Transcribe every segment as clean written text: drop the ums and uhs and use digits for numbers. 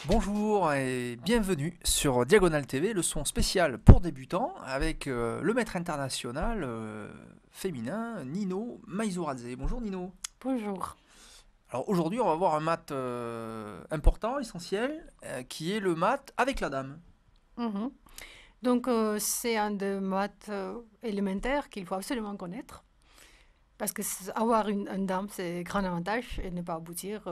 Bonjour et bienvenue sur Diagonale TV, le son spécial pour débutants avec le maître international féminin Nino Maizoradze. Bonjour Nino. Bonjour. Alors aujourd'hui on va voir un mat important, essentiel, qui est le mat avec la dame. Mhm. Donc, c'est un des maths élémentaires qu'il faut absolument connaître. Parce que avoir une dame, c'est un grand avantage et ne pas aboutir,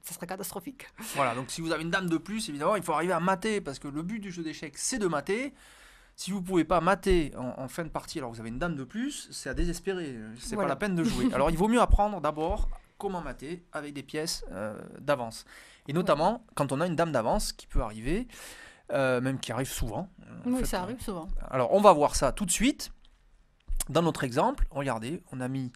ça serait catastrophique. Voilà, donc si vous avez une dame de plus, évidemment il faut arriver à mater parce que le but du jeu d'échecs c'est de mater. Si vous ne pouvez pas mater en fin de partie alors que vous avez une dame de plus, c'est à désespérer, c'est pas Voilà. la peine de jouer. Alors il vaut mieux apprendre d'abord comment mater avec des pièces d'avance. Et notamment quand on a une dame d'avance qui peut arriver, même qui arrive souvent. Oui, ça arrive souvent. Alors on va voir ça tout de suite. Dans notre exemple, regardez, on a mis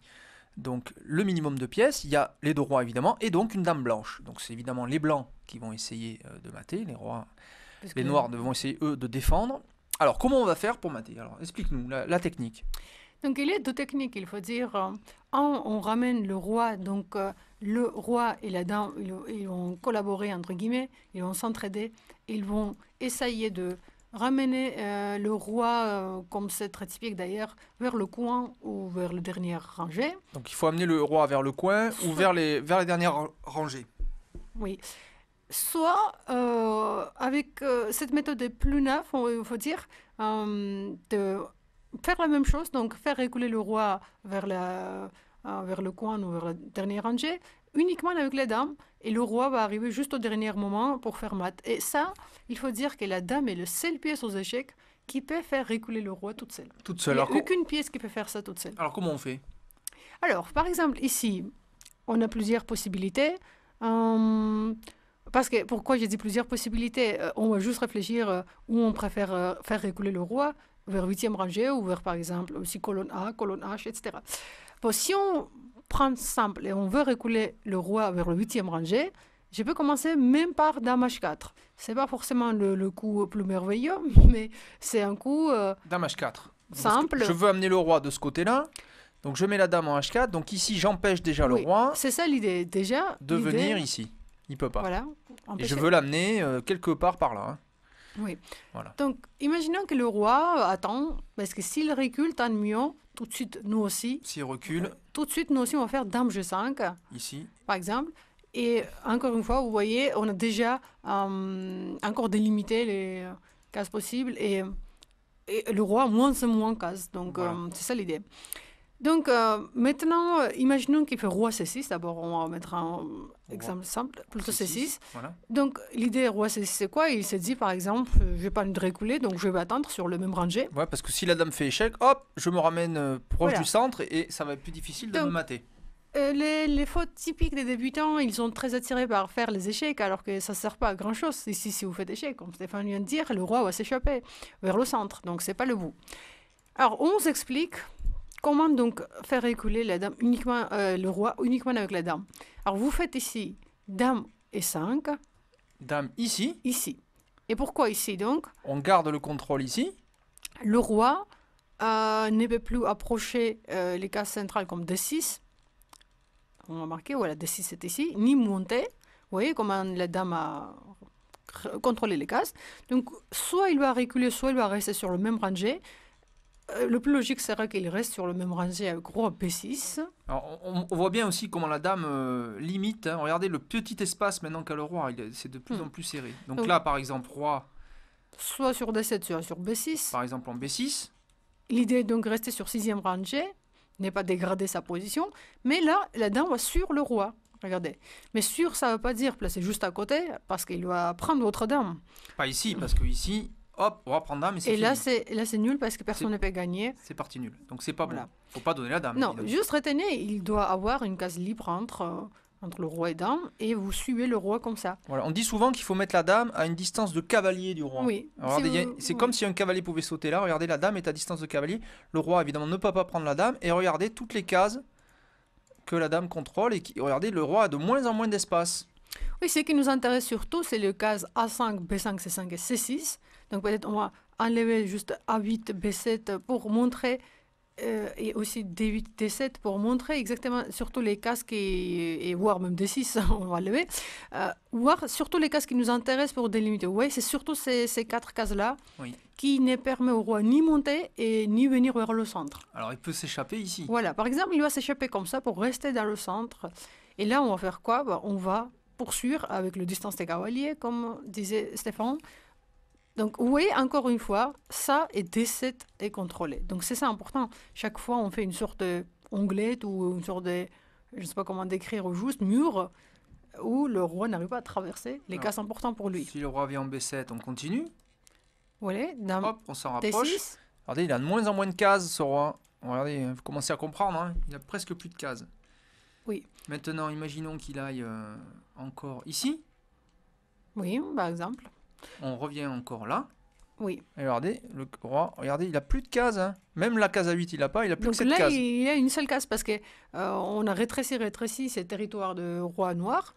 donc le minimum de pièces, il y a les deux rois évidemment, et donc une dame blanche. Donc c'est évidemment les blancs qui vont essayer de mater, les noirs vont essayer eux de défendre. Alors comment on va faire pour mater? Alors explique-nous la technique. Donc, il y a deux techniques, il faut dire. On ramène le roi, donc le roi et la dame, ils vont collaborer, entre guillemets, ils vont s'entraider, ils vont essayer de ramener le roi, comme c'est très typique d'ailleurs, vers le coin ou vers le dernier rangée. Donc il faut amener le roi vers le coin ou vers les dernières rangées. Oui. Soit, avec cette méthode plus neuve, il faut dire, de faire la même chose, donc faire écouler le roi vers le coin ou vers la dernière rangée, uniquement avec les dames, et le roi va arriver juste au dernier moment pour faire mat. Et ça, il faut dire que la dame est le seule pièce aux échecs qui peut faire écouler le roi toute seule. Toute Il seule. n'y a Alors, aucune pièce qui peut faire ça toute seule. alors comment on fait? Alors, par exemple, ici, on a plusieurs possibilités. Parce que, pourquoi j'ai dit plusieurs possibilités? On va juste réfléchir où on préfère faire écouler le roi, vers huitième rangée ou vers, par exemple, aussi colonne A, colonne H, etc. Bon, si on prend simple et on veut reculer le roi vers le huitième rangée, je peux commencer même par dame H4. C'est pas forcément le coup plus merveilleux, mais c'est un coup Dame H4. simple. Je veux amener le roi de ce côté-là. Donc je mets la dame en H4. Donc ici j'empêche déjà le Oui, roi c'est ça l'idée. Déjà, de l'idée, venir ici. Il peut pas. voilà, Et je empêcher. veux l'amener quelque part par là. Hein. Oui. Voilà. Donc, imaginons que le roi attend, parce que s'il recule, tant mieux. Tout de suite, nous aussi. S'il recule, Tout de suite, nous aussi, on va faire dame G5, ici. par exemple. Et encore une fois, vous voyez, on a déjà encore délimité les cases possibles. Et le roi, moins c'est moins cases. Donc, Voilà. c'est ça l'idée. Donc, maintenant, imaginons qu'il fait roi C6. D'abord, on va mettre un exemple simple, plutôt C6. Voilà. Donc, l'idée roi C6, c'est quoi? Il s'est dit, par exemple, je n'ai pas envie de reculer, donc je vais attendre sur le même rangée. Ouais, parce que si la dame fait échec, hop, je me ramène proche Voilà. du centre et ça va être plus difficile de Donc, me mater. Les fautes typiques des débutants, ils sont très attirés par faire les échecs, alors que ça ne sert pas à grand-chose. Ici, si vous faites échec, comme Stéphane vient de dire, le roi va s'échapper vers le centre, donc c'est pas le bout. Alors, on s'explique comment donc faire écouler la dame uniquement, le roi uniquement avec la dame. Alors, vous faites ici dame et 5, Dame ici. ici. Et pourquoi ici donc? On garde le contrôle ici. Le roi ne peut plus approcher les cases centrales comme D6. On va marquer, voilà, D6 c'est ici, ni monter. Vous voyez comment la dame a contrôlé les cases. Donc, soit il va reculer, soit il va rester sur le même rangée. Le plus logique serait qu'il reste sur le même rangée avec roi B6. Alors, on voit bien aussi comment la dame limite. Hein. Regardez le petit espace maintenant qu'a le roi. C'est de plus en plus serré. Donc là, par exemple, roi, Soit sur D7, soit sur B6. par exemple en B6. L'idée est donc de rester sur sixième rangée, n'est pas dégrader sa position. Mais là, la dame va sur le roi. Regardez. Mais sur, ça ne veut pas dire placer juste à côté, parce qu'il va prendre l'autre dame. Pas ici, parce que ici, hop, on va prendre dame et c'est Et fini. là, c'est nul parce que personne ne peut gagner. C'est parti nul. Donc c'est pas Voilà. bon. Faut pas donner la dame. Non, évidemment. juste retenez, il doit avoir une case libre entre le roi et dame, et vous suivez le roi comme ça. Voilà. On dit souvent qu'il faut mettre la dame à une distance de cavalier du roi. Oui. Alors, regardez, c'est Oui. comme si un cavalier pouvait sauter là. Regardez, la dame est à distance de cavalier. Le roi, évidemment, ne peut pas prendre la dame. Et regardez toutes les cases que la dame contrôle. Et regardez, le roi a de moins en moins d'espace. Oui, ce qui nous intéresse surtout, c'est le case A5, B5, C5 et C6. Donc peut-être on va enlever juste A8, B7 pour montrer et aussi D8, D7 pour montrer exactement, surtout les cases et voire même D6, on va lever, voire surtout les cases qui nous intéressent pour délimiter. Vous voyez, c'est surtout ces quatre cases-là Oui. qui ne permet au roi ni monter et ni venir vers le centre. Alors, il peut s'échapper ici. Voilà, par exemple, il va s'échapper comme ça pour rester dans le centre. Et là, on va faire quoi? Ben, on va poursuivre avec le distance des cavaliers, comme disait Stéphane. Donc, vous voyez, encore une fois, ça et D7 est contrôlé. Donc, c'est ça important. Chaque fois, on fait une sorte d'onglette ou une sorte de, je ne sais pas comment décrire, juste mur où le roi n'arrive pas à traverser les cases importantes pour lui. Si le roi vient en B7, on continue. Voilà, dame Hop, on s'en rapproche. D6. Regardez, il a de moins en moins de cases, ce roi. Regardez, vous commencez à comprendre, hein, il a presque plus de cases. Oui. Maintenant, imaginons qu'il aille encore ici. Oui, par exemple. On revient encore là. Oui. Et regardez, le roi, regardez, il a plus de cases. Hein. Même la case à 8, il a pas, il a plus Donc que cette là, case. il y a une seule case parce que on a rétréci ces territoires de roi noir.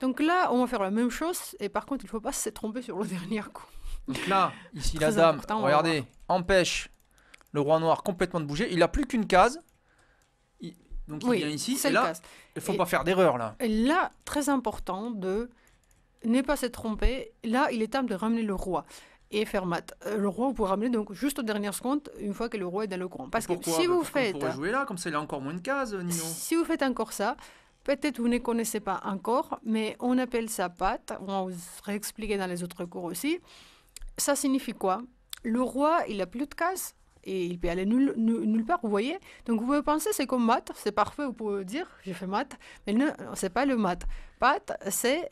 Donc là, on va faire la même chose. Et par contre, il ne faut pas se tromper sur le dernier coup. Donc là, ici, Très la dame, important, on va regardez, empêche le roi noir complètement de bouger. Il n'a plus qu'une case. Donc il Oui, vient ici. seule Et là, case. il ne faut Et- pas faire d'erreur, là. Et là, très important de ne pas se tromper. Là, il est temps de ramener le roi et faire mat. Le roi, vous pouvez ramener donc juste aux dernières secondes, une fois que le roi est dans le courant. Parce que Pourquoi? si Bah, vous parce qu'on faites... pourrait jouer là, comme ça, il a encore moins de cases, Nino. Si vous faites encore ça, peut-être vous ne connaissez pas encore, mais on appelle ça patte. On va vous réexpliquer dans les autres cours aussi. Ça signifie quoi? Le roi, il a plus de cases et il peut aller nulle part, vous voyez? Donc vous pouvez penser, c'est comme maths, c'est parfait, vous pouvez dire, j'ai fait maths, mais non, c'est pas le maths. Patte, c'est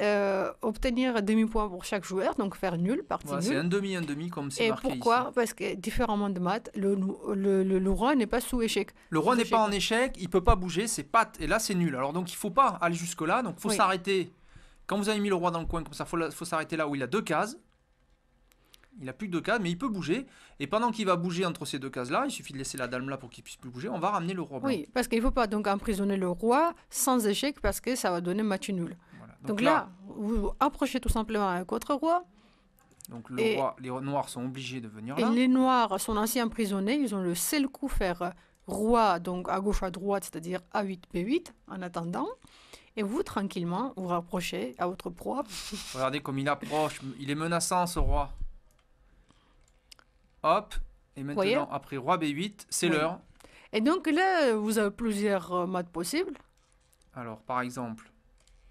obtenir demi-point pour chaque joueur, donc faire nul, partie Voilà, c'est nulle. un demi, comme c'est Et marqué pourquoi? ici. Parce que différemment de maths, le roi n'est pas sous échec. Le roi Sous n'est échec. pas en échec, il peut pas bouger, c'est patte, et là c'est nul. Alors donc il faut pas aller jusque là, donc faut Oui. s'arrêter. Quand vous avez mis le roi dans le coin comme ça, faut s'arrêter là où il a deux cases. Il a plus que deux cases, mais il peut bouger. Et pendant qu'il va bouger entre ces deux cases-là, il suffit de laisser la dame là pour qu'il puisse plus bouger. On va ramener le roi blanc. Oui, parce qu'il ne faut pas donc emprisonner le roi sans échec parce que ça va donner match nul. Voilà. Donc là, vous approchez tout simplement avec votre roi donc le et- roi, les noirs sont obligés de venir et là. les noirs sont ainsi emprisonnés. Ils ont le seul coup faire roi, donc à gauche, à droite, c'est-à-dire A8, B8 en attendant. Et vous, tranquillement, vous rapprochez à votre proie. Regardez comme il approche, il est menaçant ce roi. Hop, et Voyez maintenant après roi B8, c'est Oui. l'heure. Et donc là, vous avez plusieurs maths possibles. Alors par exemple,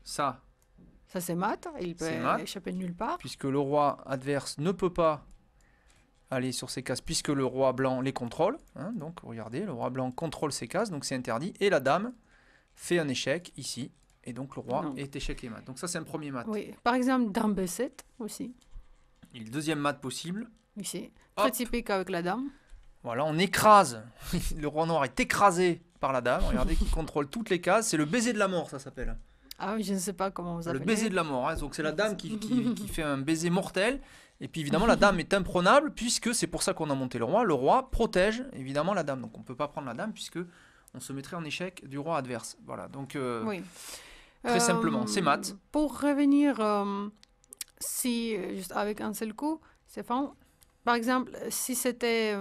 ça, Ça, c'est mat. Il peut C'est mat. échapper de nulle part. puisque le roi adverse ne peut pas aller sur ces cases puisque le roi blanc les contrôle. Hein, donc regardez, le roi blanc contrôle ces cases, donc c'est interdit. Et la dame fait un échec ici. Et donc le roi Non. est échec et mat. Donc ça c'est un premier mat. Oui. Par exemple, dame B7 aussi, Et le deuxième mat possible, ici. Hop. Très typique avec la dame. voilà, on écrase. Le roi noir est écrasé par la dame. Regardez qui contrôle toutes les cases. C'est le baiser de la mort, ça s'appelle. Ah oui, je ne sais pas comment vous Le appelez. baiser de la mort. Hein. Donc c'est la dame qui fait un baiser mortel. Et puis évidemment la dame est imprenable puisque c'est pour ça qu'on a monté le roi. Le roi protège évidemment la dame. Donc on ne peut pas prendre la dame puisque on se mettrait en échec du roi adverse. Voilà. Donc Oui. très simplement, c'est mat. Pour revenir, si juste avec un seul coup, Stéphane, par exemple, si c'était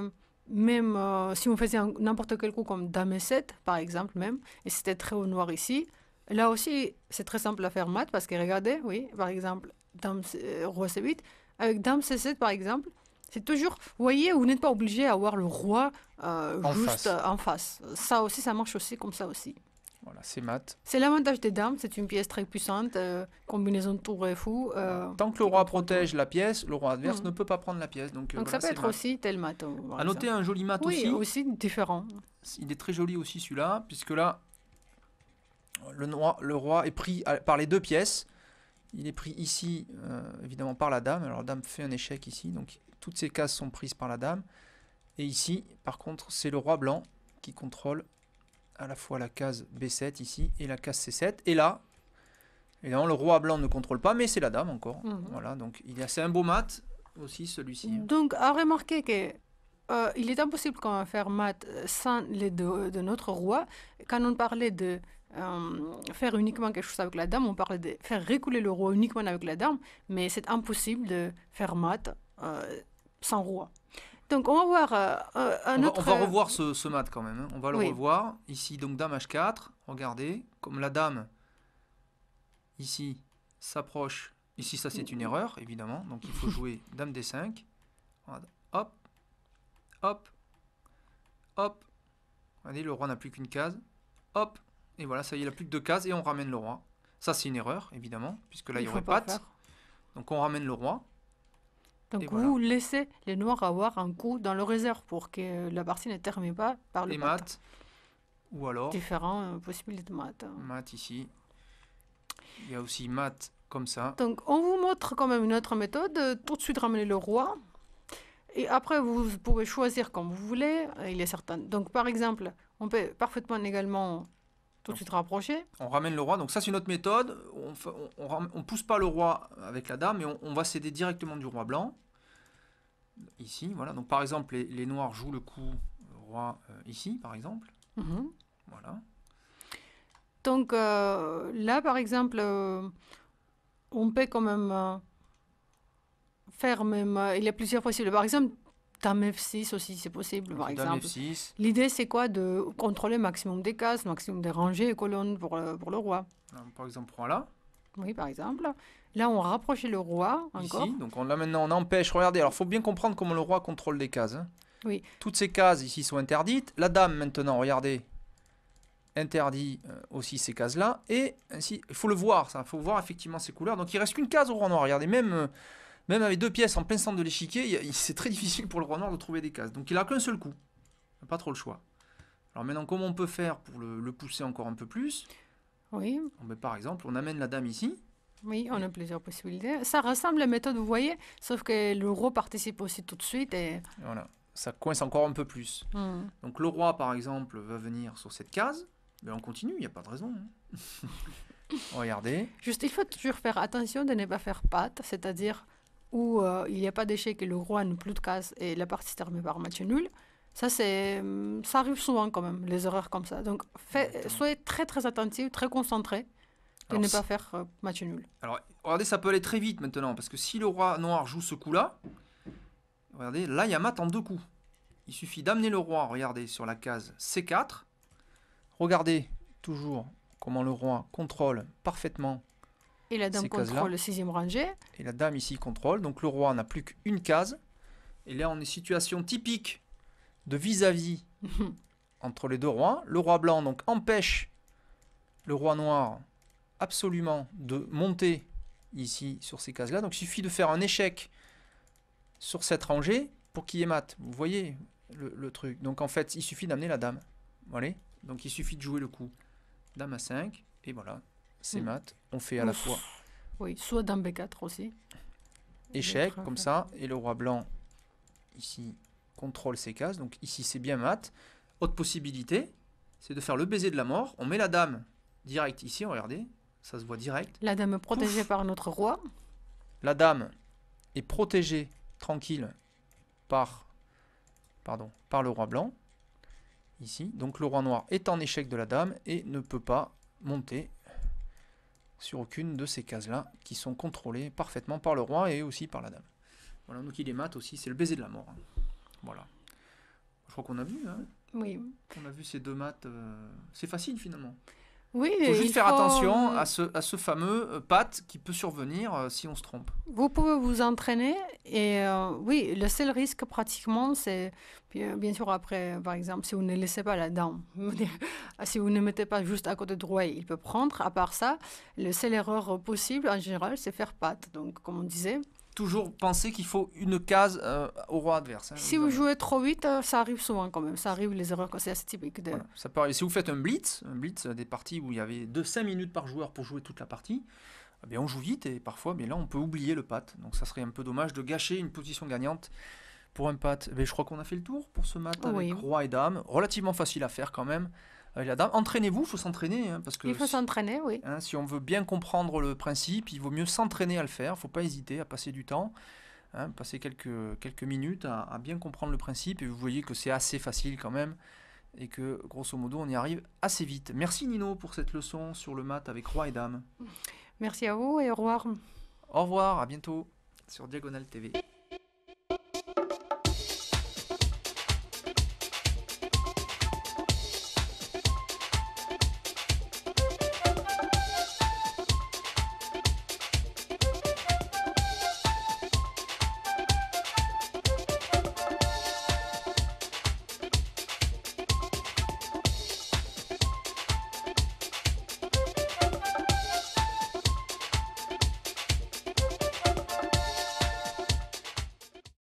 même si on faisait n'importe quel coup comme dame E7, par exemple même, et c'était très au noir ici, là aussi c'est très simple à faire mat parce que regardez, oui, par exemple, roi C8, avec dame C7 par exemple, c'est toujours, vous voyez, vous n'êtes pas obligé d'avoir le roi En juste face. en face. Ça aussi, ça marche aussi comme ça aussi. Voilà, c'est mat. C'est l'avantage des dames, c'est une pièce très puissante, combinaison de tour et fou. Tant que le roi protège la pièce, le roi adverse Mhm. ne peut pas prendre la pièce. Donc, Donc voilà, ça peut c'est être mat. aussi tel mat. À noter un joli mat Oui, aussi. aussi différent. Il est très joli aussi celui-là, puisque là, le roi est pris par les deux pièces. Il est pris ici, évidemment, par la dame. Alors, la dame fait un échec ici, donc toutes ces cases sont prises par la dame. Et ici, par contre, c'est le roi blanc qui contrôle à la fois la case B7 ici et la case C7. Et là, évidemment, le roi blanc ne contrôle pas, mais c'est la dame encore. Mhm. Voilà, donc c'est un beau mat aussi, celui-ci. Donc à remarquer que il est impossible qu'on va faire mat sans les deux de notre roi. Quand on parlait de faire uniquement quelque chose avec la dame, on parlait de faire reculer le roi uniquement avec la dame, mais c'est impossible de faire mat sans roi. Donc, on va voir un On autre... va revoir ce mat quand même, hein. On va le Oui. revoir. Ici, donc dame H4. Regardez, comme la dame, ici, s'approche. Ici, ça c'est une erreur, évidemment. Donc il faut jouer dame D5. Voilà. Hop, hop, hop. Regardez, le roi n'a plus qu'une case. Hop, et voilà, ça y est, il n'a plus que deux cases et on ramène le roi. Ça c'est une erreur, évidemment, puisque là il y faut aurait pas patte. faire. Donc on ramène le roi. Donc, Et vous voilà. laissez les noirs avoir un coup dans le réserve pour que la partie ne termine pas par le Et patte. mat. Ou alors, Différentes possibilités de mat. mat ici. Il y a aussi mat comme ça. Donc, on vous montre quand même une autre méthode. Tout de suite ramener le roi. Et après, vous pouvez choisir comme vous voulez. Il est certain. Donc, par exemple, on peut parfaitement également tout de suite rapprocher. On ramène le roi. Donc ça c'est une autre méthode. On pousse pas le roi avec la dame, mais on va céder directement du roi blanc. Ici, voilà. Donc par exemple, les noirs jouent le coup roi ici, par exemple. Mhm. Voilà. Donc, là, par exemple, on peut quand même faire même... il y a plusieurs possibles. Par exemple, dame F6 aussi, c'est possible, par Dame exemple. F6. L'idée, c'est quoi? De contrôler le maximum des cases, le maximum des rangées et colonnes pour le roi. Par exemple, roi là. Oui, par exemple. Là, on rapproche le roi encore. Ici. Donc là maintenant, on empêche. Regardez, alors il faut bien comprendre comment le roi contrôle des cases, hein. Oui. Toutes ces cases ici sont interdites. La dame maintenant, regardez, interdit aussi ces cases-là. Et ainsi, il faut le voir, ça. Il faut voir effectivement ces couleurs. Donc il reste qu'une case au roi noir. Regardez, même avec deux pièces en plein centre de l'échiquier, c'est très difficile pour le roi noir de trouver des cases. Donc il n'a qu'un seul coup. Il n'a pas trop le choix. Alors maintenant, comment on peut faire pour le pousser encore un peu plus? Oui. Par exemple, on amène la dame ici. Oui, on a plusieurs possibilités. Ça ressemble à la méthode, vous voyez, sauf que le roi participe aussi tout de suite. Et... Voilà, ça coince encore un peu plus. Donc le roi, par exemple, va venir sur cette case. Mais on continue, il n'y a pas de raison, hein. Regardez. Juste, il faut toujours faire attention de ne pas faire patte, c'est-à-dire où il n'y a pas d'échec et le roi n'a plus de cases et la partie se termine par match nul. Ça arrive souvent quand même, les erreurs comme ça. Donc, soyez très très attentifs, très concentrés de ne pas faire match nul. Alors, regardez, ça peut aller très vite maintenant, parce que si le roi noir joue ce coup-là, regardez, là, il y a mat en deux coups. Il suffit d'amener le roi, regardez, sur la case C4. Regardez toujours comment le roi contrôle parfaitement. Et la dame contrôle le sixième rangée. Et la dame ici contrôle, donc le roi n'a plus qu'une case. Et là, on est situation typique de vis-à-vis entre les deux rois. Le roi blanc donc empêche le roi noir absolument de monter ici sur ces cases-là. Donc il suffit de faire un échec sur cette rangée pour qu'il y ait mat. Vous voyez le truc. Donc en fait, il suffit d'amener la dame. Voilà. Donc il suffit de jouer le coup. Dame à 5. Et voilà, c'est mat. On fait à la fois... Oui, soit dame B4 aussi. Échec, comme ça. Et le roi blanc, ici, contrôle ces cases. Donc ici, c'est bien mat. Autre possibilité, c'est de faire le baiser de la mort. On met la dame direct ici, regardez. Ça se voit direct. La dame est protégée par notre roi. La dame est protégée, tranquille, par le roi blanc. Ici. Donc le roi noir est en échec de la dame et ne peut pas monter sur aucune de ces cases-là qui sont contrôlées parfaitement par le roi et aussi par la dame. Voilà, donc il est mat aussi, c'est le baiser de la mort, hein. Voilà. Je crois qu'on a vu, hein. Oui. On a vu ces deux maths. C'est facile finalement. Oui, Il faut juste faire attention à ce fameux patte qui peut survenir si on se trompe. Vous pouvez vous entraîner et oui, le seul risque pratiquement, c'est bien sûr après, par exemple, si vous ne laissez pas la dame, si vous ne mettez pas juste à côté de roi, il peut prendre. À part ça, la seule erreur possible en général, c'est faire patte. Donc, comme on disait. Toujours penser qu'il faut une case au roi adverse, hein, si vous jouez trop vite, ça arrive souvent quand même. Ça arrive les erreurs, c'est assez typique. Voilà, ça peut arriver. Si vous faites un blitz, des parties où il y avait 5 minutes par joueur pour jouer toute la partie, eh bien on joue vite et parfois là on peut oublier le patte. Donc ça serait un peu dommage de gâcher une position gagnante pour un patte. Mais je crois qu'on a fait le tour pour ce mat avec roi et dame. Relativement facile à faire quand même. Avec la dame, entraînez-vous, il faut s'entraîner. Hein, parce que il faut s'entraîner, oui. Hein, si on veut bien comprendre le principe, il vaut mieux s'entraîner à le faire. Il ne faut pas hésiter à passer du temps, hein, passer quelques minutes à bien comprendre le principe. Et vous voyez que c'est assez facile quand même. Et que grosso modo, on y arrive assez vite. Merci Nino pour cette leçon sur le mat avec roi et dame. Merci à vous et au revoir. Au revoir, à bientôt sur Diagonale TV.